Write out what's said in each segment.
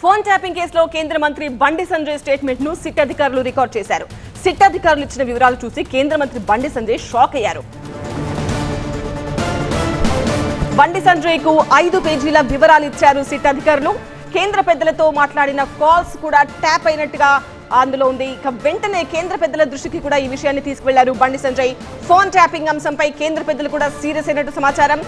Phone tapping కేసులో కేంద్ర మంత్రి బండి సంజయ్ స్టేట్మెంట్ ను సిట్ అధికారులు రికార్డ్ చేశారు. సిట్ అధికారులు ఇచ్చిన వివరాలు చూసి కేంద్ర మంత్రి బండి సంజయ్ షాక్ అయ్యారు. బండి సంజయ్ కు 5 పేజీల వివరాలు ఇచ్చారు సిట్ అధికారులు. కేంద్ర పెద్దలతో మాట్లాడిన కాల్స్ కూడా ట్యాప్ అయినట్టుగా అందులో ఉంది. ఇక వెంటనే కేంద్ర పెద్దల దృష్టికి కూడా ఈ విషయాన్ని తీసుకువెళ్లారు బండి సంజయ్. ఫోన్ ట్యాపింగ్ అంశంపై కేంద్ర పెద్దలు కూడా సీరియస్ అయినట్టు సమాచారం.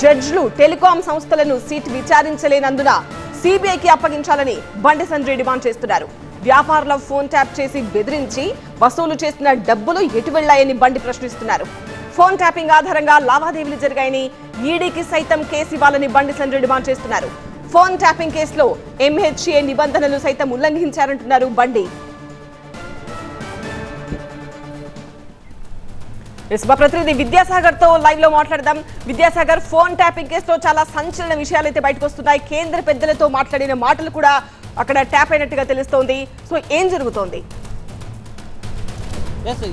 జడ్జిలు టెలికాం సంస్థలను సిట్ విచారించలేనందున సిబిఐకి అప్పగించాలని బండి సంజయ్ డిమాండ్ చేస్తున్నారు. వ్యాపారుల ఫోన్ ట్యాప్ చేసి బెదిరించి వసూలు చేసిన డబ్బులు ఎటు వెళ్లాయని బండి ప్రశ్నిస్తున్నారు. ఫోన్ ట్యాపింగ్ ఆధారంగా లావాదేవీలు జరిగాయని ఈడీకి సైతం కేసు ఇవ్వాలని బండి సంజయ్ డిమాండ్ చేస్తున్నారు. ఫోన్ ట్యాపింగ్ కేసులో ఎంహెచ్ఏ నిబంధనలు సైతం ఉల్లంఘించారంటున్నారు బండి. మా ప్రతినిధి విద్యాసాగర్ తో లైవ్ లో మాట్లాడదాం. విద్యాసాగర్, ఫోన్ ట్యాపింగ్ కేసులో చాలా సంచలన విషయాలు అయితే బయటకు వస్తున్నాయి. కేంద్ర పెద్దలతో మాట్లాడిన మాటలు కూడా అక్కడ ట్యాప్ అయినట్టుగా తెలుస్తోంది. సో ఏం జరుగుతోంది?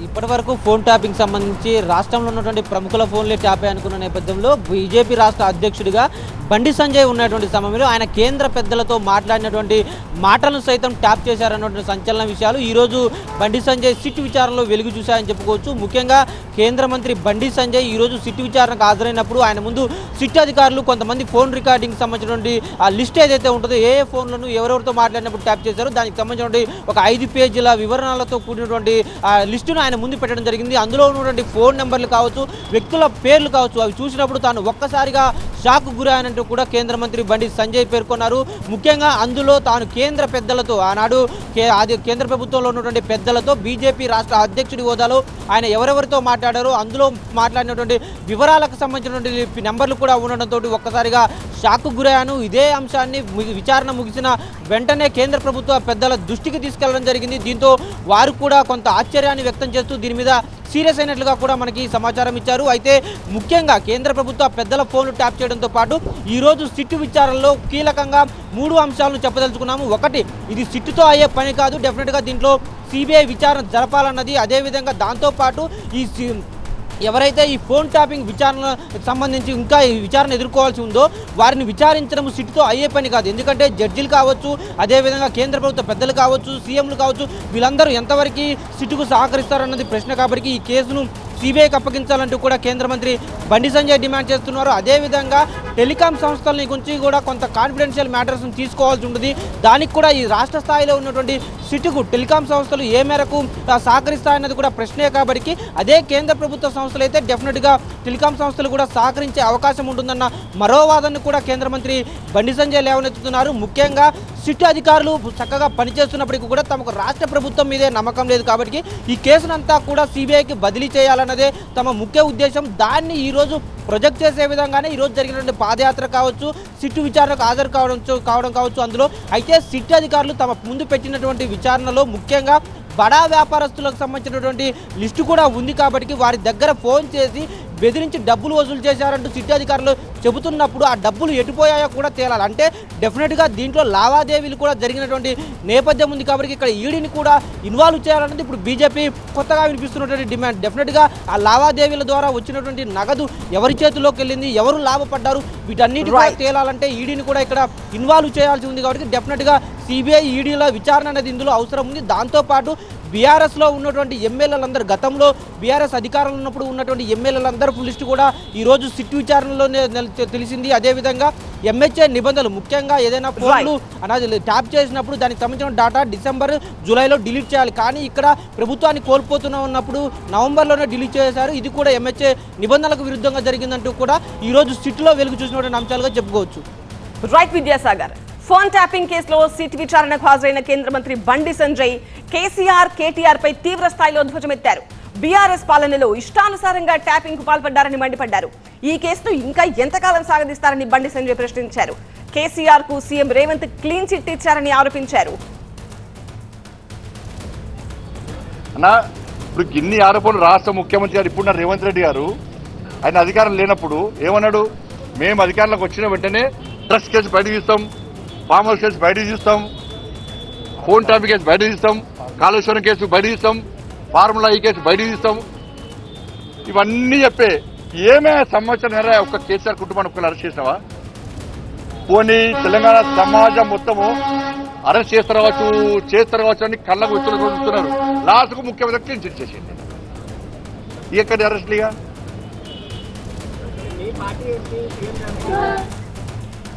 ఇప్పటి వరకు ఫోన్ ట్యాపింగ్ సంబంధించి రాష్ట్రంలో ఉన్నటువంటి ప్రముఖుల ఫోన్లే ట్యాప్ అనుకున్న నేపథ్యంలో బీజేపీ రాష్ట్ర అధ్యక్షుడిగా బండి సంజయ్ ఉన్నటువంటి సమయంలో ఆయన కేంద్ర పెద్దలతో మాట్లాడినటువంటి మాటలను సైతం ట్యాప్ చేశారన్నటువంటి సంచలన విషయాలు ఈరోజు బండి సంజయ్ సిట్ విచారణలో వెలుగు చూశాయని చెప్పుకోవచ్చు. ముఖ్యంగా కేంద్ర మంత్రి బండి సంజయ్ ఈరోజు సిట్ విచారణకు హాజరైనప్పుడు ఆయన ముందు సిట్ అధికారులు కొంతమంది ఫోన్ రికార్డింగ్ సంబంధించినటువంటి ఆ లిస్ట్ ఏదైతే ఉంటుందో ఏ ఫోన్లను ఎవరెవరితో మాట్లాడినప్పుడు ట్యాప్ చేశారో దానికి సంబంధించినటువంటి ఒక 5 పేజీల వివరణలతో కూడినటువంటి లిస్టును ఆయన ముందు పెట్టడం జరిగింది. అందులో ఉన్నటువంటి ఫోన్ నెంబర్లు కావచ్చు, వ్యక్తుల పేర్లు కావచ్చు, అవి చూసినప్పుడు తాను ఒక్కసారిగా షాక్ గురయ్యానంటూ కూడా కేంద్ర మంత్రి బండి సంజయ్ పేర్కొన్నారు. ముఖ్యంగా అందులో తాను కేంద్ర పెద్దలతో ఆనాడు కేంద్ర ప్రభుత్వంలో ఉన్నటువంటి పెద్దలతో బీజేపీ రాష్ట్ర అధ్యక్షుడి హోదాలో ఆయన ఎవరెవరితో మాట్లాడారో అందులో మాట్లాడినటువంటి వివరాలకు సంబంధించినటువంటి నెంబర్లు కూడా ఉండడంతో ఒక్కసారిగా షాక్ గురయ్యాను. ఇదే అంశాన్ని విచారణ ముగిసిన వెంటనే కేంద్ర ప్రభుత్వ పెద్దల దృష్టికి తీసుకెళ్లడం జరిగింది. దీంతో వారు కూడా కొంత ఆశ్చర్యాన్ని వ్యక్తం చేస్తూ దీని మీద సీరియస్ అయినట్లుగా కూడా మనకి సమాచారం ఇచ్చారు. అయితే ముఖ్యంగా కేంద్ర ప్రభుత్వ పెద్దల ఫోన్లు ట్యాప్ చేయడంతో పాటు ఈరోజు సిట్టు విచారణలో కీలకంగా 3 అంశాలను చెప్పదలుచుకున్నాము. ఒకటి, ఇది సిట్టుతో అయ్యే పని కాదు, డెఫినెట్గా దీంట్లో సిబిఐ విచారణ జరపాలన్నది. అదేవిధంగా దాంతోపాటు ఎవరైతే ఈ ఫోన్ ట్యాపింగ్ విచారణ సంబంధించి ఇంకా ఈ విచారణ ఎదుర్కోవాల్సి ఉందో వారిని విచారించడం సిట్టుతో అయ్యే పని కాదు. ఎందుకంటే జడ్జిలు కావచ్చు, అదేవిధంగా కేంద్ర ప్రభుత్వ పెద్దలు కావచ్చు, సీఎంలు కావచ్చు, వీళ్ళందరూ ఎంతవరకు సిట్టుకు సహకరిస్తారన్నది ప్రశ్న. కాబట్టి ఈ కేసును సిబిఐకి అప్పగించాలంటూ కూడా కేంద్ర మంత్రి బండి సంజయ్ డిమాండ్ చేస్తున్నారు. అదేవిధంగా టెలికాం సంస్థల గురించి కూడా కొంత కాన్ఫిడెన్షియల్ మ్యాటర్స్ని తీసుకోవాల్సి ఉంటుంది. దానికి కూడా ఈ రాష్ట్ర స్థాయిలో ఉన్నటువంటి సిట్టుకు టెలికాం సంస్థలు ఏ మేరకు సహకరిస్తాయన్నది కూడా ప్రశ్నే. కాబట్టి అదే కేంద్ర ప్రభుత్వ సంస్థలు అయితే డెఫినెట్గా టెలికాం సంస్థలు కూడా సహకరించే అవకాశం ఉంటుందన్న మరో వాదనను కూడా కేంద్ర మంత్రి బండి సంజయ్ లేవనెత్తుతున్నారు. ముఖ్యంగా సిట్ అధికారులు చక్కగా పనిచేస్తున్నప్పటికీ కూడా తమకు రాష్ట్ర ప్రభుత్వం మీదే నమ్మకం లేదు. కాబట్టి ఈ కేసునంతా కూడా సిబిఐకి బదిలీ చేయాలన్నదే తమ ముఖ్య ఉద్దేశం. దాన్ని ఈరోజు ప్రొజెక్ట్ చేసే విధంగానే ఈరోజు జరిగినటువంటి పాదయాత్ర కావచ్చు, సిట్టు విచారణకు హాజరు కావడం కావచ్చు అందులో. అయితే సిట్ అధికారులు తమ ముందు పెట్టినటువంటి విచారణలో ముఖ్యంగా బడా వ్యాపారస్తులకు సంబంధించినటువంటి లిస్టు కూడా ఉంది. కాబట్టి వారి దగ్గర ఫోన్ చేసి బెదిరించి డబ్బులు వసూలు చేశారంటూ సిట్ అధికారులు చెబుతున్నప్పుడు ఆ డబ్బులు ఎటుపోయాయో కూడా తేలాలి. అంటే డెఫినెట్గా దీంట్లో లావాదేవీలు కూడా జరిగినటువంటి నేపథ్యం ఉంది. కాబట్టి ఇక్కడ ఈడీని కూడా ఇన్వాల్వ్ చేయాలన్నది ఇప్పుడు బీజేపీ కొత్తగా వినిపిస్తున్నటువంటి డిమాండ్. డెఫినెట్గా ఆ లావాదేవీల ద్వారా వచ్చినటువంటి నగదు ఎవరి చేతిలోకి వెళ్ళింది, ఎవరు లాభపడ్డారు, వీటన్నిటి కూడా తేలాలంటే ఈడీని కూడా ఇక్కడ ఇన్వాల్వ్ చేయాల్సి ఉంది. కాబట్టి డెఫినెట్గా సిబిఐ ఈడీల విచారణ అనేది ఇందులో అవసరం ఉంది. దాంతోపాటు బీఆర్ఎస్లో ఉన్నటువంటి ఎమ్మెల్యేలందరూ, గతంలో బీఆర్ఎస్ అధికారంలో ఉన్నప్పుడు ఉన్నటువంటి ఎమ్మెల్యేలందరూ లిస్టు కూడా ఈరోజు సిట్టు విచారణలోనే తెలిసింది. అదేవిధంగా ఎంహెచ్ఏ నిబంధనలు, ముఖ్యంగా ఏదైనా ఫోన్లు అనేది ట్యాప్ చేసినప్పుడు దానికి సంబంధించిన డేటా డిసెంబర్, జూలైలో డిలీట్ చేయాలి. కానీ ఇక్కడ ప్రభుత్వాన్ని ఉన్నప్పుడు నవంబర్లోనే డిలీట్ చేశారు. ఇది కూడా ఎంహెచ్ఏ నిబంధనలకు విరుద్ధంగా జరిగిందంటూ కూడా ఈరోజు సిట్టులో వెలుగు చూసినటువంటి అంశాలుగా చెప్పుకోవచ్చు. రైట్ విద్యాసాగర్, ఫోన్ ట్యాపింగ్ కేసులో సిట్ విచారణకు హాజరైన కేంద్ర మంత్రి బండి సంజయ్ కేసీఆర్, కేటీఆర్ పై తీవ్ర స్థాయిలో ధ్వజమెత్తారు. బీఆర్ఎస్ పాలనలో ఇష్టానుసారంగా ట్యాపింగ్ కు పాల్పడ్డారని మండిపడ్డారు. ఈ కేసును ఇంకా ఎంతకాలం సాగదీస్తారని బండి సంజయ్ ప్రశ్నించారు. కేసీఆర్ కు సీఎం రేవంత్ క్లీన్ చిట్ ఇచ్చారని ఆరోపించారు. ఇప్పుడు ఇన్ని ఆరోపణలు రాష్ట్ర ముఖ్యమంత్రి గారు ఇప్పుడు రేవంత్ రెడ్డి గారు ఆయన అధికారం లేనప్పుడు ఏమన్నాడు? మేము అధికారంలోకి వచ్చిన వెంటనే డ్రగ్స్ కేసు బయట తీస్తాం, ఫామ్ హౌస్ కేసు బయట తీస్తాం, ఫోన్ ట్యాపింగ్ కేసు బయట తీస్తాం, కాళేశ్వరం కేసు బయట తీస్తాం, ఫార్ములా ఈ కేసు బయట తీస్తాం, ఇవన్నీ చెప్పే ఏమే సంవత్సరం ఒక్క కేసీఆర్ కుటుంబాన్ని ఒక్కరు అరెస్ట్ చేసినావా? పోనీ తెలంగాణ సమాజం మొత్తము అరెస్ట్ చేస్తారు కావచ్చు అని కళ్ళకు చూస్తున్నారు. లాస్ట్కు ముఖ్యమంత్రి క్లీన్ చిట్ చేసింది. ఎక్కడి అరెస్ట్లుగా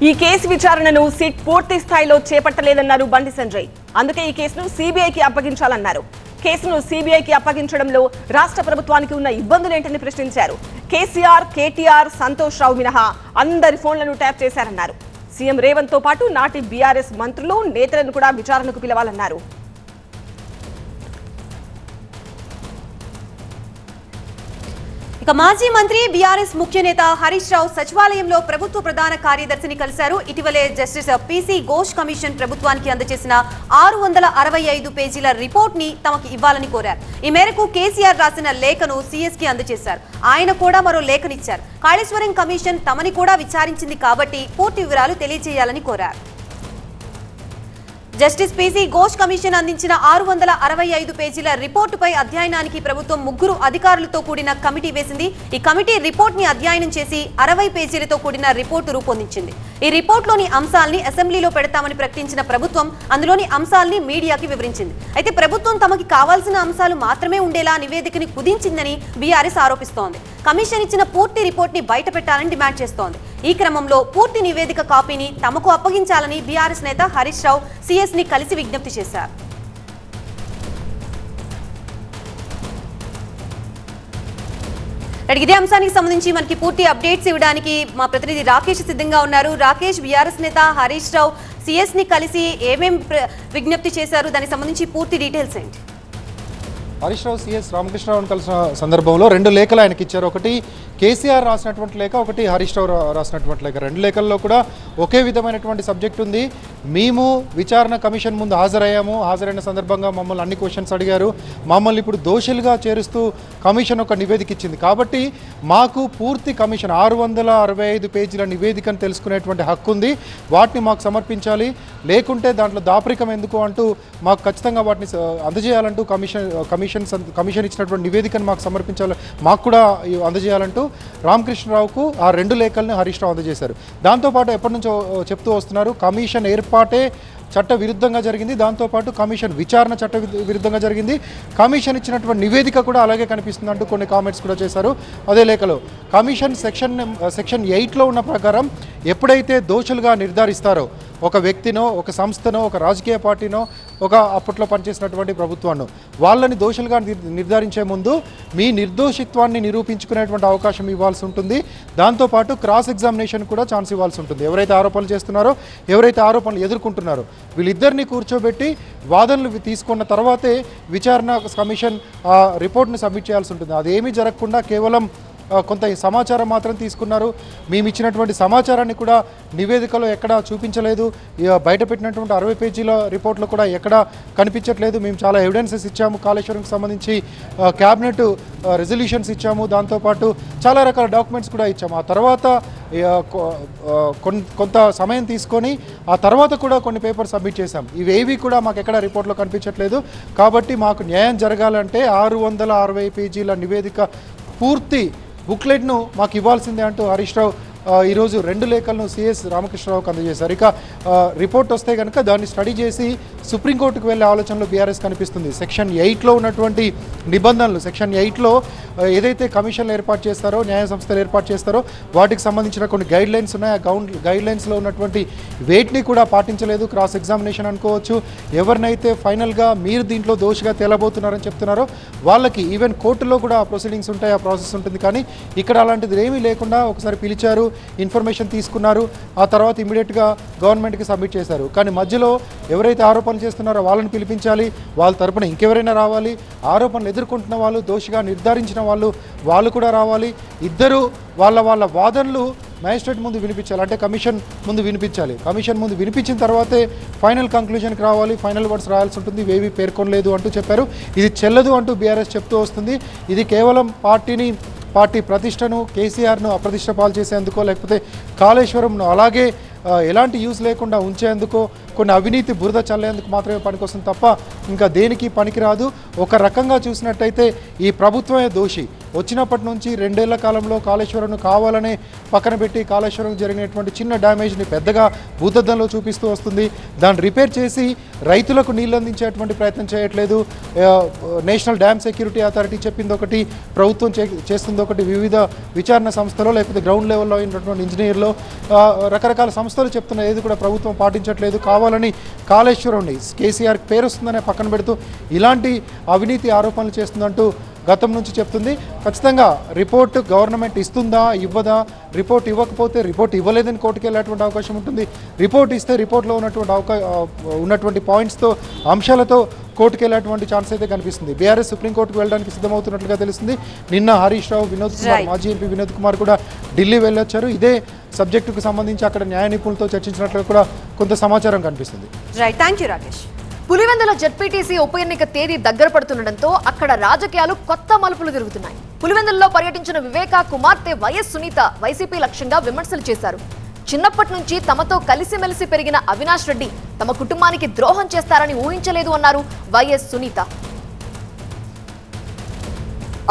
ఈ కేసు విచారణను సిట్ పూర్తి స్థాయిలో చేపట్టలేదన్నారు బండి సంజయ్. అందుకే ఈ కేసును సిబిఐకి అప్పగించాలన్నారు. కేసును సిబిఐకి అప్పగించడంలో రాష్ట్ర ప్రభుత్వానికి ఉన్న ఇబ్బందులేంటని ప్రశ్నించారు. కేసీఆర్, కేటీఆర్, సంతోష్ రావు మినహా అందరి ఫోన్లను ట్యాప్ చేశారన్నారు. సీఎం రేవంత్ తో పాటు నాటి బీఆర్ఎస్ మంత్రులు, నేతలను కూడా విచారణకు పిలవాలన్నారు. ఇక మాజీ మంత్రి బీఆర్ఎస్ ముఖ్య నేత హరీష్ రావు సచివాలయంలో ప్రభుత్వ ప్రధాన కార్యదర్శిని కలిశారు. ఇటీవలే జస్టిస్ పీసీ ఘోష్ కమిషన్ ప్రభుత్వానికి అందజేసిన 665 పేజీల రిపోర్ట్ ని తమకు ఇవ్వాలని కోరారు. ఈ మేరకు కేసీఆర్ రాసిన లేఖను సీఎస్ కి అందజేశారు. ఆయన కూడా మరో లేఖనిచ్చారు. కాళేశ్వరం కమిషన్ తమని కూడా విచారించింది కాబట్టి పూర్తి వివరాలు తెలియజేయాలని కోరారు. జస్టిస్ పీసీ ఘోష్ కమిషన్ అందించిన 665 పేజీల రిపోర్టుపై అధ్యయనానికి ప్రభుత్వం 3 అధికారులతో కూడిన కమిటీ వేసింది. ఈ కమిటీ రిపోర్ట్ ని అధ్యయనం చేసి 60 పేజీలతో కూడిన రిపోర్టు రూపొందించింది. ఈ రిపోర్ట్లోని అంశాలని అసెంబ్లీలో పెడతామని ప్రకటించిన ప్రభుత్వం అందులోని అంశాలని మీడియాకి వివరించింది. అయితే ప్రభుత్వం తమకి కావాల్సిన అంశాలు మాత్రమే ఉండేలా నివేదికని కుదించిందని బీఆర్ఎస్ ఆరోపిస్తోంది. కమిషన్ ఇచ్చిన పూర్తి రిపోర్ట్ ని బయట పెట్టాలని డిమాండ్ చేస్తోంది. ఈ క్రమంలో పూర్తి నివేదిక కాపీని తమకు అప్పగించాలని బీఆర్ఎస్ నేత హరీష్ రావు సీఎస్ ని కలిసి విజ్ఞప్తి చేశారు. ఇదే అంశానికి సంబంధించి మనకి పూర్తి అప్డేట్స్ ఇవ్వడానికి మా ప్రతినిధి రాకేష్ సిద్ధంగా ఉన్నారు. రాకేష్, బీఆర్ఎస్ నేత హరీష్ రావు సీఎస్ ని కలిసి ఏమేం విజ్ఞప్తి చేశారు, దానికి సంబంధించి పూర్తి డీటెయిల్స్ ఏంటి? హరీష్ రావు సీఎస్ రామకృష్ణరావును కలిసిన సందర్భంలో 2 లేఖలు ఆయనకి ఇచ్చారు. ఒకటి కేసీఆర్ రాసినటువంటి లేఖ, ఒకటి హరీష్ రావు రాసినటువంటి లేఖ. 2 లేఖల్లో కూడా ఒకే విధమైనటువంటి సబ్జెక్ట్ ఉంది. మేము విచారణ కమిషన్ ముందు హాజరైన సందర్భంగా మమ్మల్ని అన్ని క్వశ్చన్స్ అడిగారు. మమ్మల్ని ఇప్పుడు దోషులుగా చేరుస్తూ కమిషన్ ఒక నివేదిక ఇచ్చింది. కాబట్టి మాకు పూర్తి కమిషన్ 665 పేజీల నివేదికను తెలుసుకునేటువంటి హక్కు ఉంది. వాటిని మాకు సమర్పించాలి, లేకుంటే దాంట్లో దాపరికం ఎందుకు అంటూ మాకు ఖచ్చితంగా వాటిని అందజేయాలంటూ కమిషన్ ఇచ్చినటువంటి నివేదికను మాకు సమర్పించాలి, మాకు కూడా అందజేయాలంటూ రామకృష్ణరావుకు ఆ 2 లేఖల్ని హరీష్ రావు అందజేశారు. దాంతోపాటు ఎప్పటి నుంచో చెప్తూ వస్తున్నారు, కమిషన్ ఏర్పాటే చట్ట విరుద్ధంగా జరిగింది, దాంతోపాటు కమిషన్ విచారణ చట్ట విరుద్ధంగా జరిగింది, కమిషన్ ఇచ్చినటువంటి నివేదిక కూడా అలాగే కనిపిస్తుంది అంటూ కొన్ని కామెంట్స్ కూడా చేశారు. అదే లేఖలో కమిషన్ సెక్షన్ 8లో ఉన్న ప్రకారం ఎప్పుడైతే దోషులుగా నిర్ధారిస్తారో ఒక వ్యక్తినో, ఒక సంస్థనో, ఒక రాజకీయ పార్టీనో, ఒక అప్పట్లో పనిచేసినటువంటి ప్రభుత్వాన్ని, వాళ్ళని దోషులుగా నిర్ధారించే ముందు మీ నిర్దోషిత్వాన్ని నిరూపించుకునేటువంటి అవకాశం ఇవ్వాల్సి ఉంటుంది. దాంతోపాటు క్రాస్ ఎగ్జామినేషన్ కూడా ఛాన్స్ ఇవ్వాల్సి ఉంటుంది. ఎవరైతే ఆరోపణలు చేస్తున్నారో, ఎవరైతే ఆరోపణలు ఎదుర్కొంటున్నారో వీళ్ళిద్దరిని కూర్చోబెట్టి వాదనలు తీసుకున్న తర్వాతే విచారణ కమిషన్ ఆ రిపోర్ట్ని సబ్మిట్ చేయాల్సి ఉంటుంది. అదేమీ జరగకుండా కేవలం కొంత సమాచారం మాత్రం తీసుకున్నారు. మేము ఇచ్చినటువంటి సమాచారాన్ని కూడా నివేదికలో ఎక్కడా చూపించలేదు. బయట పెట్టినటువంటి 60 పేజీల రిపోర్ట్లో కూడా ఎక్కడా కనిపించట్లేదు. మేము చాలా ఎవిడెన్సెస్ ఇచ్చాము, కాళేశ్వరంకి సంబంధించి క్యాబినెట్ రెజల్యూషన్స్ ఇచ్చాము, దాంతోపాటు చాలా రకాల డాక్యుమెంట్స్ కూడా ఇచ్చాము. ఆ తర్వాత కొంత సమయం తీసుకొని ఆ తర్వాత కూడా కొన్ని పేపర్ సబ్మిట్ చేశాం. ఇవేవి కూడా మాకు ఎక్కడ రిపోర్ట్లో కనిపించట్లేదు. కాబట్టి మాకు న్యాయం జరగాలంటే 660 పేజీల నివేదిక పూర్తి బుక్లెట్ను మాకు ఇవ్వాల్సిందే అంటూ హరీష్ రావు ఈరోజు 2 లేఖలను సీఎస్ రామకృష్ణరావుకు అందజేశారు. ఇక రిపోర్ట్ వస్తే కనుక దాన్ని స్టడీ చేసి సుప్రీంకోర్టుకు వెళ్ళే ఆలోచనలో బీఆర్ఎస్ కనిపిస్తుంది. సెక్షన్ 8లో ఉన్నటువంటి నిబంధనలు, సెక్షన్ 8లో ఏదైతే కమిషన్లు ఏర్పాటు చేస్తారో, న్యాయ సంస్థలు ఏర్పాటు చేస్తారో వాటికి సంబంధించిన కొన్ని గైడ్ లైన్స్ ఉన్నాయి. ఆ గైడ్ లైన్స్లో ఉన్నటువంటి వేటిని కూడా పాటించలేదు. క్రాస్ ఎగ్జామినేషన్ అనుకోవచ్చు. ఎవరినైతే ఫైనల్గా మీరు దీంట్లో దోషిగా తేలబోతున్నారని చెప్తున్నారో వాళ్ళకి ఈవెన్ కోర్టులో కూడా ప్రొసీడింగ్స్ ఉంటాయి, ఆ ప్రాసెస్ ఉంటుంది. కానీ ఇక్కడ అలాంటిది ఏమీ లేకుండా ఒకసారి పిలిచారు, ఇన్ఫర్మేషన్ తీసుకున్నారు, ఆ తర్వాత ఇమీడియట్గా గవర్నమెంట్కి సబ్మిట్ చేశారు. కానీ మధ్యలో ఎవరైతే ఆరోపణలు చేస్తున్నారో వాళ్ళని పిలిపించాలి, వాళ్ళ తరపున ఇంకెవరైనా రావాలి, ఆరోపణలు ఎదుర్కొంటున్న వాళ్ళు, దోషిగా నిర్ధారించిన వాళ్ళు కూడా రావాలి. ఇద్దరు వాళ్ళ వాదనలు మ్యాజిస్ట్రేట్ ముందు వినిపించాలి, అంటే కమిషన్ ముందు వినిపించాలి. కమిషన్ ముందు వినిపించిన తర్వాతే ఫైనల్ కంక్లూజన్కి రావాలి, ఫైనల్ వర్డ్స్ రాయాల్సి ఉంటుంది. ఇవేవి పేర్కొనలేదు అంటూ చెప్పారు. ఇది చెల్లదు అంటూ బీఆర్ఎస్ చెప్తూ వస్తుంది. ఇది కేవలం పార్టీ ప్రతిష్టను, కేసీఆర్ను అప్రతిష్ట పాలు చేసేందుకో, లేకపోతే కాళేశ్వరంను అలాగే ఎలాంటి యూజ్ లేకుండా ఉంచేందుకో, కొన్ని అవినీతి బురద చల్లేందుకు మాత్రమే పనికొస్తుంది తప్ప ఇంకా దేనికి పనికిరాదు. ఒక రకంగా చూసినట్టయితే ఈ ప్రభుత్వమే దోషి. వచ్చినప్పటి నుంచి 2 ఏళ్ల కాలంలో కాళేశ్వరంను కావాలనే పక్కన పెట్టి కాళేశ్వరం జరిగినటువంటి చిన్న డ్యామేజ్ని పెద్దగా భూతద్దంలో చూపిస్తూ వస్తుంది. దాన్ని రిపేర్ చేసి రైతులకు నీళ్ళు అందించేటువంటి ప్రయత్నం చేయట్లేదు. నేషనల్ డ్యామ్ సెక్యూరిటీ అథారిటీ చెప్పింది ఒకటి, ప్రభుత్వం చేస్తుంది ఒకటి. వివిధ విచారణ సంస్థలో లేకపోతే గ్రౌండ్ లెవెల్లో అయినటువంటి ఇంజనీర్లో రకరకాల సంస్థలు చెప్తున్న ఏది కూడా ప్రభుత్వం పాటించట్లేదు. కావాలని కాళేశ్వరంని కేసీఆర్ పేరు వస్తుందనే పక్కన పెడుతూ ఇలాంటి అవినీతి ఆరోపణలు చేస్తుందంటూ గతం నుంచి చెప్తుంది. ఖచ్చితంగా రిపోర్ట్ గవర్నమెంట్ ఇస్తుందా ఇవ్వదా, రిపోర్ట్ ఇవ్వకపోతే రిపోర్ట్ ఇవ్వలేదని కోర్టుకు వెళ్ళేటువంటి అవకాశం ఉంటుంది. రిపోర్ట్ ఇస్తే రిపోర్ట్లో ఉన్నటువంటి పాయింట్స్తో అంశాలతో కోర్టుకు వెళ్ళేటువంటి ఛాన్స్ అయితే కనిపిస్తుంది. బీఆర్ఎస్ సుప్రీంకోర్టుకు వెళ్ళడానికి సిద్ధమవుతున్నట్లుగా తెలుస్తుంది. నిన్న హరీష్ రావు, వినోద్ కుమార్, మాజీ ఎంపీ వినోద్ కుమార్ కూడా ఢిల్లీ వెళ్ళొచ్చారు. ఇదే సబ్జెక్టుకు సంబంధించి అక్కడ న్యాయ నిపుణులతో చర్చించినట్లుగా కూడా కొంత సమాచారం కనిపిస్తుంది. Right, thank you Rakesh. Pulivendula ZPTC ఉప ఎన్నిక తేదీ దగ్గర పడుతుండటంతో అక్కడ రాజకీయాలు కొత్త మలుపులు తిరుగుతున్నాయి. పులివెందుల్లో పర్యటించిన వివేకా కుమార్తె వైఎస్ సునీత వైసీపీ లక్ష్యంగా విమర్శలు చేశారు. చిన్నప్పటి నుంచి తమతో కలిసిమెలిసి పెరిగిన అవినాష్ రెడ్డి తమ కుటుంబానికి ద్రోహం చేస్తారని ఊహించలేదు అన్నారు వైఎస్ సునీత.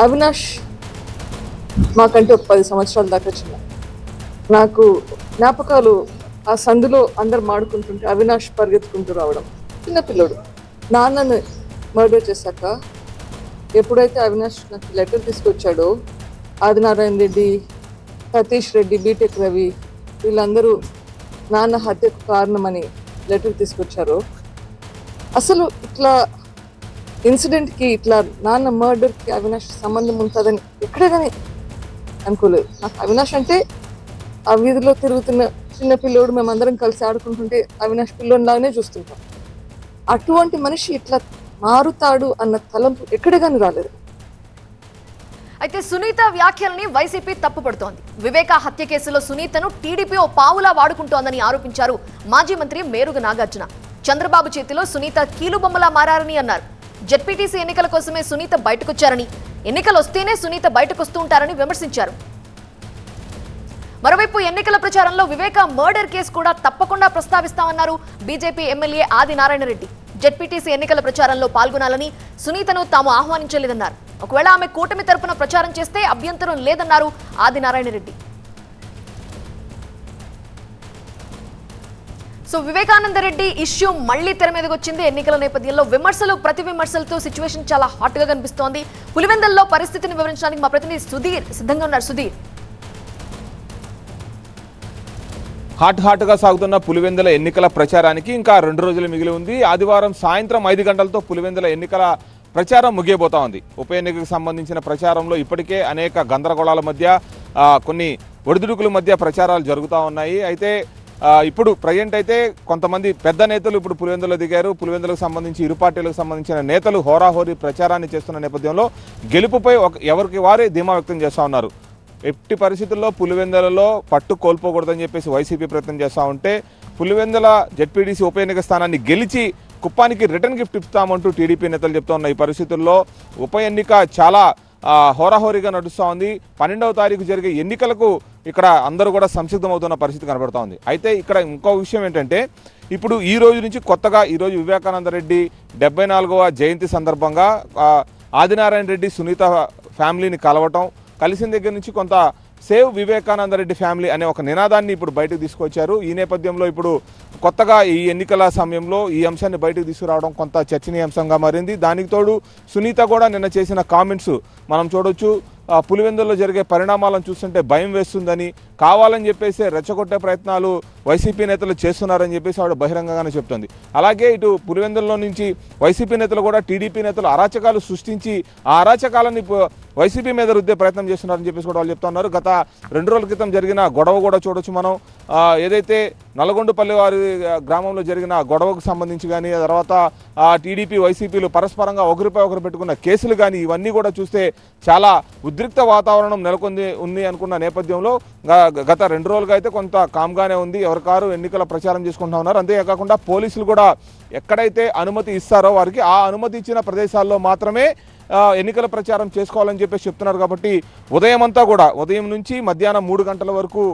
అవినాష్ మాకంటే ఒక 10 సంవత్సరాల దాకా చిన్న. నాకు జ్ఞాపకాలు ఆ సందులో అందరు మాడుకుంటుంటే అవినాష్ పరిగెత్తుకుంటూ రావడం. చిన్నపిల్లడు నాన్నను మర్డర్ చేశాక ఎప్పుడైతే అవినాష్ నాకు లెటర్ తీసుకొచ్చాడో, ఆదినారాయణ రెడ్డి, సతీష్ రెడ్డి, బీటెక్ రవి వీళ్ళందరూ నాన్న హత్యకు కారణమని లెటర్ తీసుకొచ్చారో, అసలు ఇట్లా ఇన్సిడెంట్కి, ఇట్లా నాన్న మర్డర్కి అవినాష్ సంబంధం ఉంటుందని ఎక్కడే కానీ అనుకోలేదు. నాకు అవినాష్ అంటే ఆ వీధిలో తిరుగుతున్న చిన్న పిల్లోడు, మేమందరం కలిసి ఆడుకుంటుంటే అవినాష్ పిల్లోనిలాగానే చూస్తుంటాం. అటువంటి మనిషి ఇట్లా మారుతాడు అన్న తలంపు ఎక్కడే కానీ రాలేదు. అయితే సునీత వ్యాఖ్యలని వైసీపీ తప్పుపడుతోంది. వివేకా హత్య కేసులో సునీతను టీడీపీ ఓ పావులా వాడుకుంటోందని ఆరోపించారు మాజీ మంత్రి మేరుగ నాగార్జున. చంద్రబాబు చేతిలో సునీత కీలుబొమ్మలా మారారని అన్నారు. జెడ్పీటీసీ ఎన్నికల కోసమే సునీత బయటకొచ్చారని, ఎన్నికలు వస్తేనే సునీత బయటకొస్తూ ఉంటారని విమర్శించారు. మరోవైపు ఎన్నికల ప్రచారంలో వివేకా మర్డర్ కేసు కూడా తప్పకుండా ప్రస్తావిస్తామన్నారు BJP MLA Adinarayana Reddy. ZPTC ఎన్నికల ప్రచారంలో పాల్గొనాలని సునీతను తాము ఆహ్వానించలేదన్నారు. ఒకవేళ ఆమె కూటమి తరపున ప్రచారం చేస్తే అభ్యంతరం లేదన్నారు ఆదినారాయణ రెడ్డి. సో వివేకానంద రెడ్డి ఇష్యూ మళ్లీ తెర మీదకి వచ్చింది. ఎన్నికల నేపథ్యంలో విమర్శలు ప్రతి విమర్శలతో సిచ్యువేషన్ చాలా హాట్ గా కనిపిస్తోంది. పులివెందుల్లో పరిస్థితిని వివరించడానికి మా ప్రతినిధి సుధీర్ సిద్ధంగా ఉన్నారు. సుధీర్, హాట్గా సాగుతున్న పులివెందుల ఎన్నికల ప్రచారానికి ఇంకా 2 రోజులు మిగిలి ఉంది. ఆదివారం సాయంత్రం 5 గంటలతో పులివెందుల ఎన్నికల ప్రచారం ముగియబోతా ఉంది. ఉప ఎన్నికకు సంబంధించిన ప్రచారంలో ఇప్పటికే అనేక గందరగోళాల మధ్య, కొన్ని ఒడిదుడుకుల మధ్య ప్రచారాలు జరుగుతూ ఉన్నాయి. అయితే ఇప్పుడు ప్రజెంట్ అయితే కొంతమంది పెద్ద నేతలు ఇప్పుడు పులివెందులో దిగారు. పులివెందులకు సంబంధించి ఇరు పార్టీలకు సంబంధించిన నేతలు హోరాహోరీ ప్రచారాన్ని చేస్తున్న నేపథ్యంలో గెలుపుపై ఎవరికి వారే ధీమా వ్యక్తం చేస్తూ ఉన్నారు. ఎట్టి పరిస్థితుల్లో పులివెందులలో పట్టు కోల్పోకూడదని చెప్పేసి వైసీపీ ప్రయత్నం చేస్తూ ఉంటే, పులివెందుల జెడ్పీటీసీ ఉప ఎన్నిక స్థానాన్ని గెలిచి కుప్పానికి రిటర్న్ గిఫ్ట్ ఇస్తామంటూ టీడీపీ నేతలు చెప్తా ఉన్న ఈ పరిస్థితుల్లో ఉప ఎన్నిక చాలా హోరాహోరీగా నడుస్తూ ఉంది. 12వ తారీఖు జరిగే ఎన్నికలకు ఇక్కడ అందరూ కూడా సంసిద్ధమవుతున్న పరిస్థితి కనబడుతూ ఉంది. అయితే ఇక్కడ ఇంకో విషయం ఏంటంటే, ఇప్పుడు ఈ రోజు నుంచి కొత్తగా ఈరోజు వివేకానంద రెడ్డి 74వ జయంతి సందర్భంగా ఆదినారాయణ రెడ్డి సునీత ఫ్యామిలీని కలవటం, కలిసిన దగ్గర నుంచి కొంత సేవ్ వివేకానంద రెడ్డి ఫ్యామిలీ అనే ఒక నినాదాన్ని ఇప్పుడు బయటకు తీసుకొచ్చారు. ఈ నేపథ్యంలో ఇప్పుడు కొత్తగా ఈ ఎన్నికల సమయంలో ఈ అంశాన్ని బయటకు తీసుకురావడం కొంత చర్చనీయాంశంగా మారింది. దానికి తోడు సునీత కూడా నిన్న చేసిన కామెంట్స్ మనం చూడొచ్చు. పులివెందుల్లో జరిగే పరిణామాలను చూస్తుంటే భయం వేస్తుందని, కావాలని చెప్పేసి రెచ్చగొట్టే ప్రయత్నాలు వైసీపీ నేతలు చేస్తున్నారని చెప్పేసి ఆవిడ బహిరంగంగానే చెప్తుంది. అలాగే ఇటు పులివెందుల్లో నుంచి వైసీపీ నేతలు కూడా టీడీపీ నేతలు అరాచకాలు సృష్టించి ఆ అరాచకాలని వైసీపీ మీద రుద్దే ప్రయత్నం చేస్తున్నారని చెప్పేసి కూడా వాళ్ళు చెప్తున్నారు. గత 2 రోజుల క్రితం జరిగిన గొడవ కూడా చూడొచ్చు మనం. ఏదైతే నల్గొండపల్లి వారి గ్రామంలో జరిగిన గొడవకు సంబంధించి కానీ, తర్వాత టీడీపీ వైసీపీలు పరస్పరంగా ఒకరిపై ఒకరు పెట్టుకున్న కేసులు కానీ, ఇవన్నీ కూడా చూస్తే చాలా ఉద్రిక్త వాతావరణం ఉంది అనుకున్న నేపథ్యంలో గత 2 రోజులుగా అయితే కొంత కామ్గానే ఉంది. ఎవరికారు ఎన్నికల ప్రచారం చేసుకుంటూ ఉన్నారు. అంతేకాకుండా పోలీసులు కూడా ఎక్కడైతే అనుమతి ఇస్తారో వారికి ఆ అనుమతి ఇచ్చిన ప్రదేశాల్లో మాత్రమే ఎన్నికల ప్రచారం చేసుకోవాలని చెప్పేసి చెప్తున్నారు. కాబట్టి ఉదయం నుంచి మధ్యాహ్నం 3 గంటల వరకు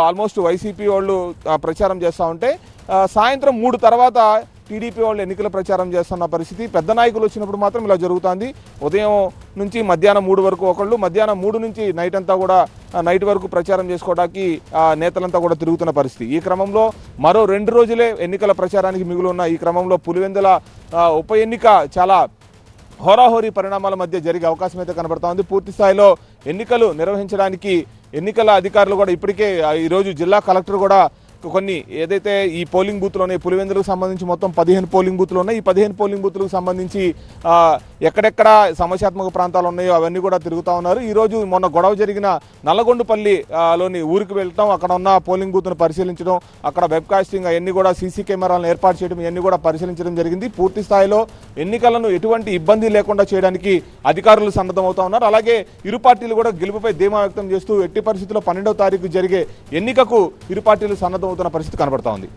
ఆల్మోస్ట్ వైసీపీ వాళ్ళు ప్రచారం చేస్తూ ఉంటే, సాయంత్రం 3 తర్వాత టీడీపీ వాళ్ళు ఎన్నికల ప్రచారం చేస్తున్న పరిస్థితి. పెద్ద నాయకులు వచ్చినప్పుడు మాత్రం ఇలా జరుగుతుంది. ఉదయం నుంచి మధ్యాహ్నం 3 వరకు ఒకళ్ళు, మధ్యాహ్నం 3 నుంచి నైట్ వరకు ప్రచారం చేసుకోవడానికి నేతలంతా కూడా తిరుగుతున్న పరిస్థితి. ఈ క్రమంలో మరో 2 రోజులే ఎన్నికల ప్రచారానికి మిగిలి ఉన్న ఈ క్రమంలో పులివెందుల ఉప ఎన్నిక చాలా హోరాహోరీ పరిణామాల మధ్య జరిగే అవకాశం అయితే కనబడతా ఉంది. పూర్తి స్థాయిలో ఎన్నికలు నిర్వహించడానికి ఎన్నికల అధికారులు కూడా ఇప్పటికే ఈరోజు జిల్లా కలెక్టర్ కూడా కొన్ని ఏదైతే ఈ పోలింగ్ బూత్లోనే పులివెందులకు సంబంధించి మొత్తం 15 పోలింగ్ బూత్లు ఉన్నాయి. ఈ 15 పోలింగ్ బూత్లకు సంబంధించి ఎక్కడెక్కడ సమస్యాత్మక ప్రాంతాలు ఉన్నాయో అవన్నీ కూడా తిరుగుతూ ఉన్నారు. ఈరోజు మొన్న గొడవ జరిగిన నల్లగొండపల్లిలోని ఊరికి వెళ్తాం, అక్కడ ఉన్న పోలింగ్ బూత్ను పరిశీలించడం, అక్కడ వెబ్ కాస్టింగ్ అవన్నీ కూడా సీసీ కెమెరాలను ఏర్పాటు చేయడం ఇవన్నీ కూడా పరిశీలించడం జరిగింది. పూర్తి స్థాయిలో ఎన్నికలను ఎటువంటి ఇబ్బంది లేకుండా చేయడానికి అధికారులు సన్నద్ధమవుతా ఉన్నారు. అలాగే ఇరు పార్టీలు కూడా గెలుపుపై ధీమా వ్యక్తం చేస్తూ ఎట్టి పరిస్థితుల్లో 12వ తారీఖు జరిగే ఎన్నికకు ఇరు పార్టీలు సన్నద్ధమవుతున్న పరిస్థితి కనబడతా ఉంది.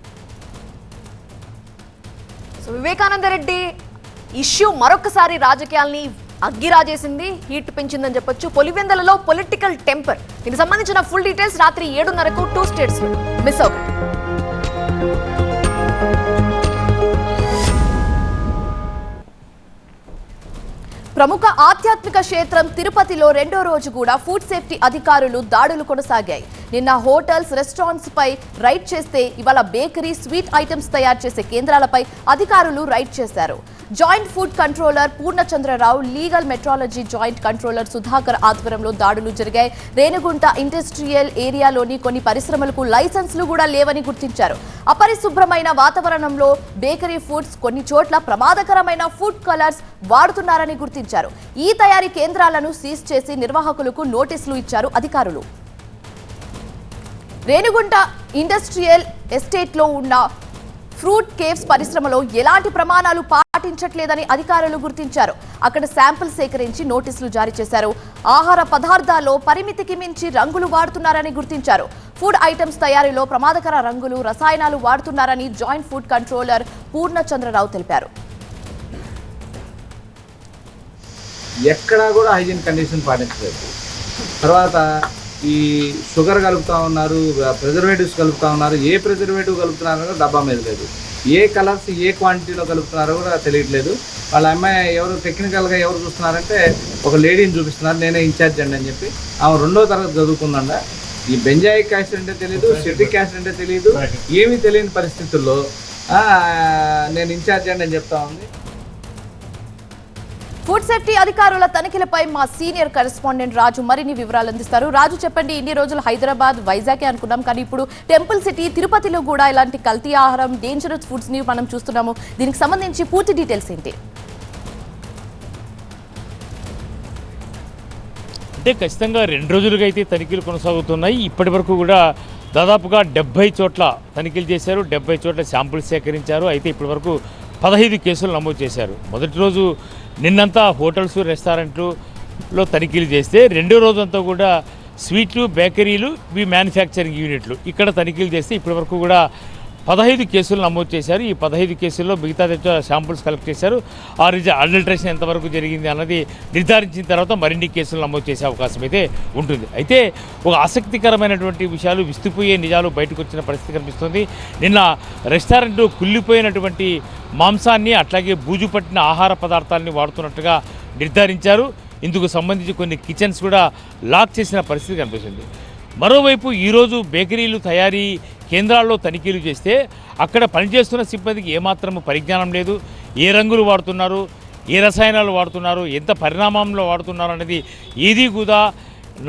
సో వివేకానంద రెడ్డి ఇష్యూ మరొకసారి రాజకీయాల్ని అగ్గిరాజేసింది, హీట్ పెంచిందని చెప్పొచ్చు. పులివెందులలో పొలిటికల్ టెంపర్. దీనికి సంబంధించిన ఫుల్ డీటెయిల్స్ రాత్రి 7:30కు 2 స్టేట్స్ మిస్ అవ్వకండి. ప్రముఖ ఆధ్యాత్మిక క్షేత్రం తిరుపతిలో 2వ రోజు కూడా ఫుడ్ సేఫ్టీ అధికారులు దాడులు కొనసాగాయి. నిన్న హోటల్స్, రెస్టారెంట్స్ పై రైడ్ చేస్తే ఇవాళ బేకరీ, స్వీట్ ఐటమ్స్ తయారు చేసే కేంద్రాలపై అధికారులు రైడ్ చేశారు. Joint food controller Purnachandrarao, legal metrology joint controller Sudhakar ఆధ్వర్యంలో దాడులు జరిగాయి. రేణిగుంట ఇండస్ట్రియల్ ఏరియాలోని కొన్ని పరిశ్రమలకు లైసెన్సులు కూడా లేవని గుర్తించారు. అపరిశుభ్రమైన వాతావరణంలో బేకరీ ఫుడ్స్, కొన్ని చోట్ల ప్రమాదకరమైన ఫుడ్ కలర్స్ వాడుతున్నారని గుర్తించారు. ఈ తయారీ కేంద్రాలను సీజ్ చేసి నిర్వాహకులకు నోటీసులు ఇచ్చారు అధికారులు. రేణిగుంట ఇండస్ట్రియల్ ఎస్టేట్లో ఉన్న ఫ్రూట్ కేవ్స్ పరిశ్రమలో ఎలాంటి ప్రమాణాలు పాటించట్లేదని అధికారులు గుర్తించారు. అక్కడ శాంపిల్ సేకరించి నోటీసులు జారీ చేశారు. ఆహార పదార్థాల్లో పరిమితికి మించి రంగులు వాడుతున్నారని గుర్తించారు. ఫుడ్ ఐటమ్స్ తయారీలో ప్రమాదకర రంగులు, రసాయనాలు వాడుతున్నారని జాయింట్ ఫుడ్ కంట్రోలర్ పూర్ణచంద్రరావు తెలిపారు. ఎక్కడా కూడా హైజీన్ కండిషన్ పాటించలేదు. తర్వాత ఈ షుగర్ కలుపుతూ ఉన్నారు, ప్రిజర్వేటివ్స్ కలుపుతూ ఉన్నారు. ఏ ప్రిజర్వేటివ్ కలుపుతున్నారో డబ్బా మీద లేదు. ఏ కలర్స్ ఏ క్వాంటిటీలో కలుపుతున్నారో కూడా తెలియట్లేదు. వాళ్ళ అమ్మాయి ఎవరు టెక్నికల్గా ఎవరు చూస్తున్నారంటే ఒక లేడీని చూపిస్తున్నారు, నేనే ఇన్ఛార్జ్ అండి అని చెప్పి. ఆమె 2వ తరగతి చదువుకుందండ. ఈ బెంజాయిక్ యాసిడ్ అంటే తెలియదు, సిట్రిక్ యాసిడ్ అంటే తెలియదు. ఏమీ తెలియని పరిస్థితుల్లో నేను ఇన్ఛార్జ్ అండి అని చెప్తా ఉంది. ఫుడ్ సేఫ్టీ అధికారుల తనిఖీలపై మా సీనియర్ కరెస్పాండెంట్ రాజు మరిన్ని వివరాలు అందిస్తారు. రాజు, చెప్పండి, ఇన్ని రోజులు హైదరాబాద్, వైజాగ్ అనుకున్నాం, కానీ ఇప్పుడు టెంపుల్ సిటీ తిరుపతిలో కూడా ఇలాంటి కల్తీ ఆహారం, డేంజరస్ ఫుడ్స్ ని మనం చూస్తున్నాము. దీనికి సంబంధించి పూర్తి డీటెయిల్స్ ఏంటి? అంటే ఖచ్చితంగా 2 రోజులుగా అయితే తనిఖీలు కొనసాగుతున్నాయి. ఇప్పటి వరకు కూడా దాదాపుగా 70 చోట్ల తనిఖీలు చేశారు, 70 చోట్ల శాంపుల్స్ సేకరించారు. అయితే ఇప్పటి వరకు 15 కేసులు నమోదు చేశారు. మొదటి రోజు నిన్నంతా హోటల్స్, రెస్టారెంట్లో తనిఖీలు చేస్తే 2వ రోజు అంతా కూడా స్వీట్లు, బేకరీలు, మ్యానుఫ్యాక్చరింగ్ యూనిట్లు ఇక్కడ తనిఖీలు చేస్తే ఇప్పటివరకు కూడా 15 కేసులు నమోదు చేశారు. ఈ 15 కేసుల్లో మిగతా శాంపుల్స్ కలెక్ట్ చేశారు. అడల్ట్రేషన్ ఎంతవరకు జరిగింది అన్నది నిర్ధారించిన తర్వాత మరిన్ని కేసులు నమోదు చేసే అవకాశం అయితే ఉంటుంది. అయితే ఒక ఆసక్తికరమైనటువంటి విషయాలు, విస్తుపోయే నిజాలు బయటకు వచ్చిన పరిస్థితి కనిపిస్తుంది. నిన్న రెస్టారెంట్ కుళ్ళిపోయినటువంటి మాంసాన్ని, అట్లాగే బూజు పట్టిన ఆహార పదార్థాలని వాడుతున్నట్టుగా నిర్ధారించారు. ఇందుకు సంబంధించి కొన్ని కిచెన్స్ కూడా లాక్ చేసిన పరిస్థితి కనిపిస్తుంది. మరోవైపు ఈరోజు బేకరీలు, తయారీ కేంద్రాల్లో తనిఖీలు చేస్తే అక్కడ పనిచేస్తున్న సిబ్బందికి ఏమాత్రము పరిజ్ఞానం లేదు. ఏ రంగులు వాడుతున్నారు, ఏ రసాయనాలు వాడుతున్నారు, ఎంత పరిణామంలో వాడుతున్నారు అనేది ఏది కూడా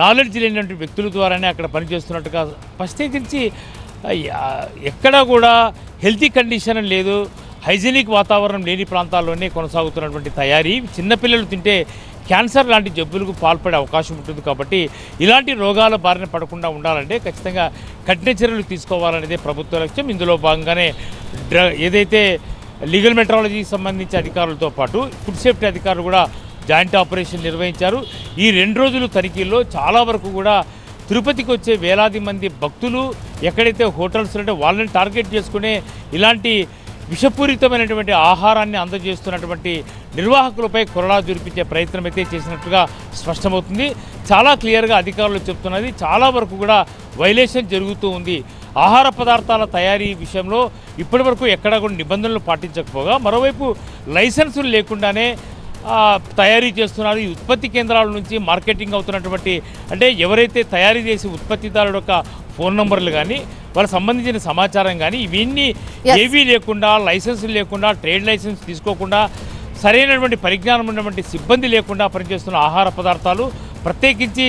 నాలెడ్జ్ లేనటువంటి వ్యక్తుల ద్వారానే అక్కడ పనిచేస్తున్నట్టుగా ప్రత్యేకించి ఎక్కడా కూడా హెల్తీ కండిషన్ లేదు. హైజీనిక్ వాతావరణం లేని ప్రాంతాల్లోనే కొనసాగుతున్నటువంటి తయారీ చిన్నపిల్లలు తింటే క్యాన్సర్ లాంటి జబ్బులకు పాల్పడే అవకాశం ఉంటుంది. కాబట్టి ఇలాంటి రోగాల బారిన పడకుండా ఉండాలంటే ఖచ్చితంగా కఠిన చర్యలు తీసుకోవాలనేదే ప్రభుత్వ లక్ష్యం. ఇందులో భాగంగానే ఏదైతే లీగల్ మెట్రాలజీకి సంబంధించి అధికారులతో పాటు ఫుడ్ సేఫ్టీ అధికారులు కూడా జాయింట్ ఆపరేషన్ నిర్వహించారు. ఈ 2 రోజులు తనిఖీల్లో చాలా వరకు కూడా తిరుపతికి వచ్చే వేలాది మంది భక్తులు ఎక్కడైతే హోటల్స్ ఉంటే వాళ్ళని టార్గెట్ చేసుకునే ఇలాంటి విషపూరితమైనటువంటి ఆహారాన్ని అందజేస్తున్నటువంటి నిర్వాహకులపై కొరడా జురిపించే ప్రయత్నం అయితే చేసినట్టుగా స్పష్టమవుతుంది. చాలా క్లియర్గా అధికారులు చెప్తున్నది, చాలా వరకు కూడా వైలేషన్ జరుగుతూ ఉంది. ఆహార పదార్థాల తయారీ విషయంలో ఇప్పటివరకు ఎక్కడ కూడా నిబంధనలు పాటించకపోగా మరోవైపు లైసెన్సులు లేకుండానే తయారీ చేస్తున్నారు. ఈ ఉత్పత్తి కేంద్రాల నుంచి మార్కెటింగ్ అవుతున్నటువంటి అంటే ఎవరైతే తయారీ చేసి ఉత్పత్తిదారుడు యొక్క ఫోన్ నంబర్లు కానీ వాళ్ళకి సంబంధించిన సమాచారం కానీ ఇవన్నీ ఏవీ లేకుండా లైసెన్సులు లేకుండా ట్రేడ్ లైసెన్స్ తీసుకోకుండా సరైనటువంటి పరిజ్ఞానం ఉన్నటువంటి సిబ్బంది లేకుండా పనిచేస్తున్న ఆహార పదార్థాలు ప్రత్యేకించి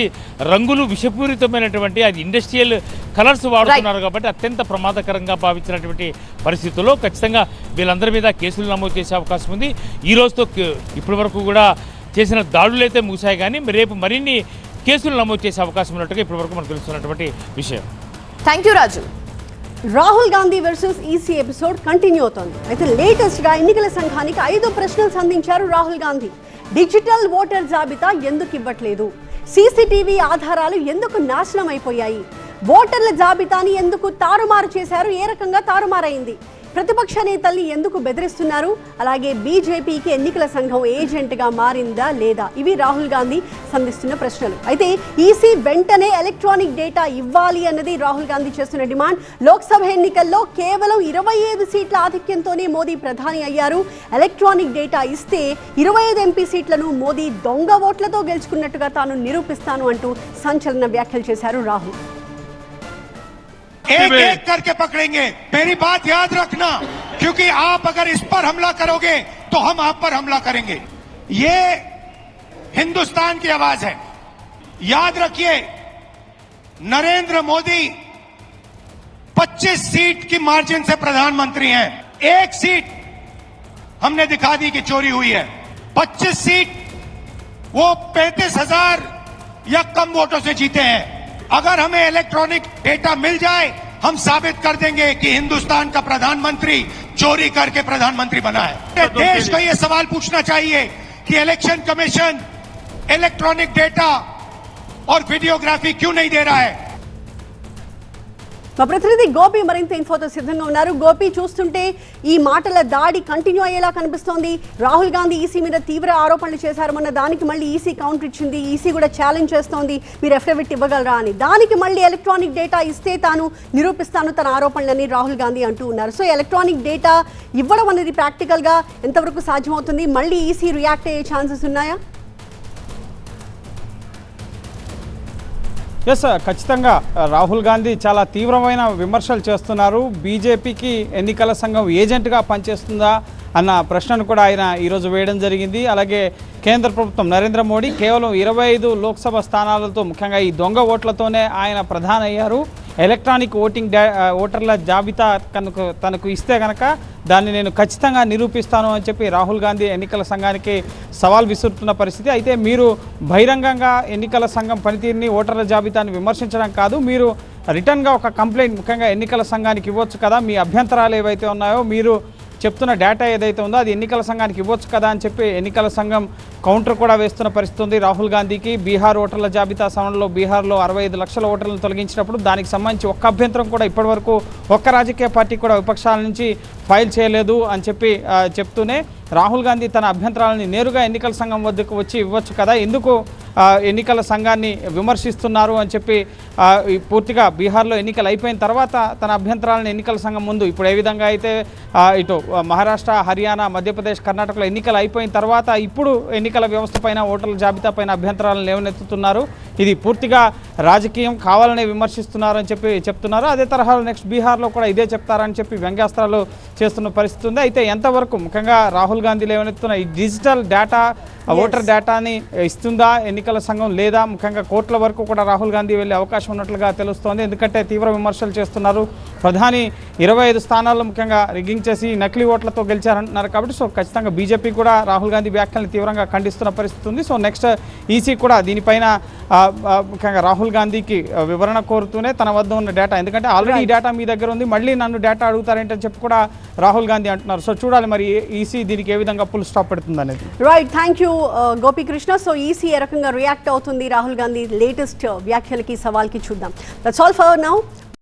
రంగులు విషపూరితమైనటువంటి అది ఇండస్ట్రియల్ కలర్స్ వాడుతున్నారు కాబట్టి అత్యంత ప్రమాదకరంగా భావించినటువంటి పరిస్థితుల్లో ఖచ్చితంగా వీళ్ళందరి మీద కేసులు నమోదు చేసే అవకాశం ఉంది. ఈ రోజుతో ఇప్పటి వరకు కూడా చేసిన దాడులు అయితే ముగిశాయి కానీ రేపు మరిన్ని కేసులు నమోదు చేసే అవకాశం ఉన్నట్టుగా ఇప్పటివరకు మనకు తెలుస్తున్నటువంటి విషయం. Thank you Raju. Rahul Gandhi versus EC episode continue అవుతోంది. అయితే లేటెస్ట్ గా ఎన్నికల సంఘానికి 5 ప్రశ్నలు సంధించారు రాహుల్ గాంధీ. డిజిటల్ ఓటర్ జాబితా ఎందుకు ఇవ్వట్లేదు? సీసీటీవీ ఆధారాలు ఎందుకు నాశనం అయిపోయాయి? ఓటర్ల జాబితాని ఎందుకు తారుమారు చేశారు? ఏ రకంగా తారుమారైంది? ప్రతిపక్ష నేతల్ని ఎందుకు బెదిరిస్తున్నారు? అలాగే బీజేపీకి ఎన్నికల సంఘం ఏజెంట్గా మారిందా లేదా? ఇవి రాహుల్ గాంధీ సంధిస్తున్న ప్రశ్నలు. అయితే ఈసీ వెంటనే ఎలక్ట్రానిక్ డేటా ఇవ్వాలి అన్నది రాహుల్ గాంధీ చేస్తున్న డిమాండ్. లోక్సభ ఎన్నికల్లో కేవలం 25 సీట్ల ఆధిక్యంతోనే మోదీ ప్రధాని అయ్యారు. ఎలక్ట్రానిక్ డేటా ఇస్తే 25 ఎంపీ సీట్లను మోదీ దొంగ ఓట్లతో గెలుచుకున్నట్టుగా తాను నిరూపిస్తాను అంటూ సంచలన వ్యాఖ్యలు చేశారు రాహుల్. एक एक करके पकड़ेंगे, मेरी बात याद रखना, क्योंकि आप अगर इस पर हमला करोगे तो हम आप पर हमला करेंगे. ये हिंदुस्तान की आवाज है. याद रखिए, नरेंद्र मोदी 25 सीट की मार्जिन से प्रधानमंत्री हैं. एक सीट हमने दिखा दी कि चोरी हुई है. 25 सीट वो 35,000 या कम वोटों से जीते हैं. अगर हमें इलेक्ट्रॉनिक डेटा मिल जाए, हम साबित कर देंगे कि हिंदुस्तान का प्रधानमंत्री चोरी करके प्रधानमंत्री बना है. देश को यह सवाल पूछना चाहिए कि इलेक्शन कमीशन इलेक्ट्रॉनिक डेटा और वीडियोग्राफी क्यों नहीं दे रहा है. మా ప్రతినిధి గోపి మరింత ఇన్ఫోతో సిద్ధంగా ఉన్నారు. గోపి, చూస్తుంటే ఈ మాటల దాడి కంటిన్యూ అయ్యేలా కనిపిస్తోంది. రాహుల్ గాంధీ ఈసీ మీద తీవ్ర ఆరోపణలు చేశారు. మొన్న దానికి మళ్ళీ ఈసీ కౌంటర్ ఇచ్చింది. ఈసీ కూడా ఛాలెంజ్ చేస్తోంది, మీరు అఫిడవిట్ ఇవ్వగలరా అని. దానికి మళ్ళీ ఎలక్ట్రానిక్ డేటా ఇస్తే తాను నిరూపిస్తాను తన ఆరోపణలని రాహుల్ గాంధీ అంటూ ఉన్నారు. సో ఎలక్ట్రానిక్ డేటా ఇవ్వడం అనేది ప్రాక్టికల్గా ఎంతవరకు సాధ్యమవుతుంది? మళ్ళీ ఈసీ రియాక్ట్ అయ్యే ఛాన్సెస్ ఉన్నాయా? ఎస్, ఖచ్చితంగా రాహుల్ గాంధీ చాలా తీవ్రమైన విమర్శలు చేస్తున్నారు. బీజేపీకి ఎన్నికల సంఘం ఏజెంట్గా పనిచేస్తుందా అన్న ప్రశ్నను కూడా ఆయన ఈరోజు వేయడం జరిగింది. అలాగే కేంద్ర ప్రభుత్వం నరేంద్ర మోడీ కేవలం 25 లోక్సభ స్థానాలతో ముఖ్యంగా ఈ దొంగ ఓట్లతోనే ఆయన ప్రధాని అయ్యారు. ఎలక్ట్రానిక్ ఓటర్ల జాబితా తనకు ఇస్తే కనుక దాన్ని నేను ఖచ్చితంగా నిరూపిస్తాను అని చెప్పి రాహుల్ గాంధీ ఎన్నికల సంఘానికి సవాల్ విసురుతున్న పరిస్థితి. అయితే మీరు బహిరంగంగా ఎన్నికల సంఘం పనితీరుని ఓటర్ల జాబితాని విమర్శించడం కాదు, మీరు రిటర్న్గా ఒక కంప్లైంట్ ముఖ్యంగా ఎన్నికల సంఘానికి ఇవ్వచ్చు కదా, మీ అభ్యంతరాలు ఏవైతే ఉన్నాయో మీరు చెప్తున్న డేటా ఏదైతే ఉందో అది ఎన్నికల సంఘానికి ఇవ్వచ్చు కదా అని చెప్పి ఎన్నికల సంఘం కౌంటర్ కూడా వేస్తున్న పరిస్థితి ఉంది రాహుల్ గాంధీకి. బీహార్ ఓటర్ల జాబితా సవరణలో బీహార్లో 65 లక్షల ఓటర్లను తొలగించినప్పుడు దానికి సంబంధించి ఒక్క అభ్యంతరం కూడా ఇప్పటివరకు ఒక్క రాజకీయ పార్టీ కూడా విపక్షాల నుంచి ఫైల్ చేయలేదు అని చెప్పి చెప్తూనే రాహుల్ గాంధీ తన అభ్యంతరాలని నేరుగా ఎన్నికల సంఘం వద్దకు వచ్చి ఇవ్వచ్చు కదా, ఎందుకు ఎన్నికల సంఘాన్ని విమర్శిస్తున్నారు అని చెప్పి పూర్తిగా బీహార్లో ఎన్నికలు అయిపోయిన తర్వాత తన అభ్యంతరాలను ఎన్నికల సంఘం ముందు ఇప్పుడు ఏ విధంగా అయితే ఇటు మహారాష్ట్ర, హర్యానా, మధ్యప్రదేశ్, కర్ణాటకలో ఎన్నికలు అయిపోయిన తర్వాత ఇప్పుడు ఎన్నికల వ్యవస్థ పైన ఓటర్ల జాబితా పైన అభ్యంతరాలను లేవనెత్తుతున్నారు. ఇది పూర్తిగా రాజకీయం, కావాలనే విమర్శిస్తున్నారని చెప్పి చెప్తున్నారు. అదే తరహాలో నెక్స్ట్ బీహార్లో కూడా ఇదే చెప్తారని చెప్పి వ్యంగ్యాస్త్రాలు చేస్తున్న పరిస్థితి ఉంది. అయితే ఎంతవరకు ముఖ్యంగా రాహుల్ గాంధీ లేవనెత్తున్న ఈ డిజిటల్ డేటా ఓటర్ డేటాని ఇస్తుందా ఎన్నికల సంఘం లేదా ముఖ్యంగా కోర్టుల వరకు కూడా రాహుల్ గాంధీ వెళ్ళే అవకాశం ఉన్నట్లుగా తెలుస్తోంది. ఎందుకంటే తీవ్ర విమర్శలు చేస్తున్నారు. ప్రధాని 25 స్థానాల్లో ముఖ్యంగా రిగ్గింగ్ చేసి నకిలీ ఓట్లతో గెలిచారంటున్నారు కాబట్టి సో ఖచ్చితంగా బీజేపీ కూడా రాహుల్ గాంధీ వ్యాఖ్యలను తీవ్రంగా ఖండిస్తున్న పరిస్థితి ఉంది. సో నెక్స్ట్ ఈసీ కూడా దీనిపైన ముఖ్యంగా రాహుల్ గాంధీకి వివరణ కోరుతూనే తన వద్ద ఉన్న డేటా, ఎందుకంటే ఆల్రెడీ ఈ డేటా మీ దగ్గర ఉంది, మళ్ళీ నన్ను డేటా అడుగుతారేంటని చెప్పి కూడా రాహుల్ గాంధీ అంటున్నారు. సో చూడాలి మరి ఈసీ దీనికి ఏ విధంగా ఫుల్ స్టాప్ పెడుతుంది అనేది. Right, thank you Gopikrishna. So EC ఏ రకంగా రియాక్ట్ అవుతుంది రాహుల్ గాంధీ లేటెస్ట్ వ్యాఖ్యలకి, సవాల్కి చూద్దాం. That's all for now.